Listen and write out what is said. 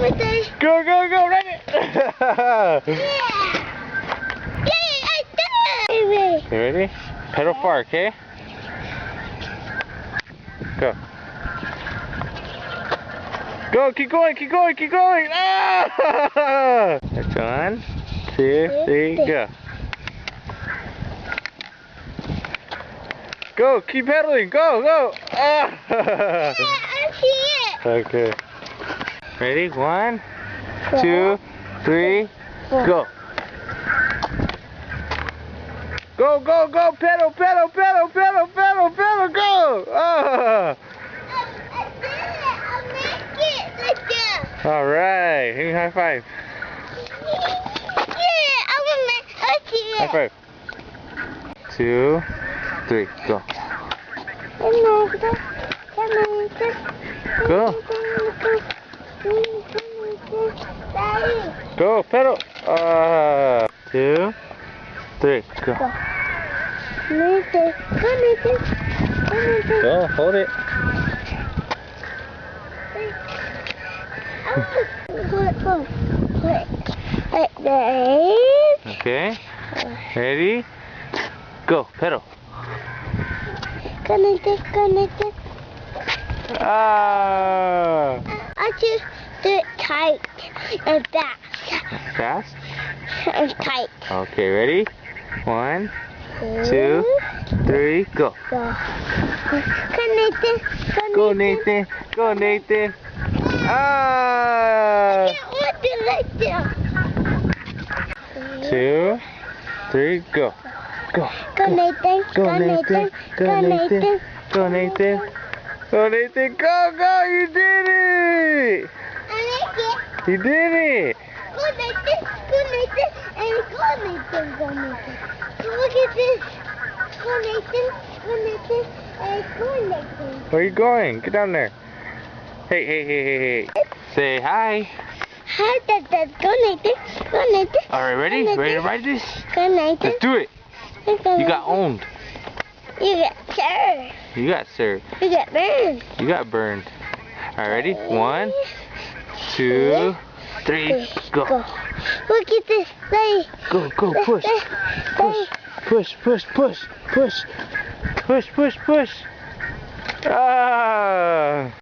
birthday. Go, go, go, run it! Yay, I did it! You ready? Pedal far, okay? Go. Go, keep going, keep going, keep going! Ah! That's 1, 2, 3, go. Go, keep pedaling, go, go! Ah! Yeah, I see it. Okay. Ready? 1, 2, 3, go. Go, go, go, pedal, pedal, pedal, pedal, pedal, pedal, go! Ah! I did it. I'll make it like that. Alright, give me a high five. Yeah, I will make it. I see it. High five. 2, 3, go. Go. Go, pedal. 2, 3, go. Go, hold it. Okay. Ready? Go, pedal. Connected. Ah! I just do it tight and fast. Fast? And tight. Okay, ready? 1, 2, 3, go. Connected. Go, Nathan. Go, Nathan. Ah! I can't want to like that. 2, 3, go. Go. Go Nathan. Go, Nathan. Go, Nathan. Go, Nathan. Go, Nathan. Go, go. You did it. I like it. You did it. Go Nathan. Go Nathan. And go Nathan. Go Nathan. Look at this. Go Nathan. Go Nathan. And go Nathan. Where are you going? Get down there. Hey, hey, hey, hey, hey. Say hi. Hi, Dad. Go Nathan. Go Nathan. Alright, ready? Go, Nathan. Ready to ride this? Go Nathan. Let's do it. You got owned. You got served. You got served. You got burned. You got burned. Alright, ready? 1, 2, 3, go. Look at this. Go, go, push. Push, push, push, push, push. Push, push, push. Ah!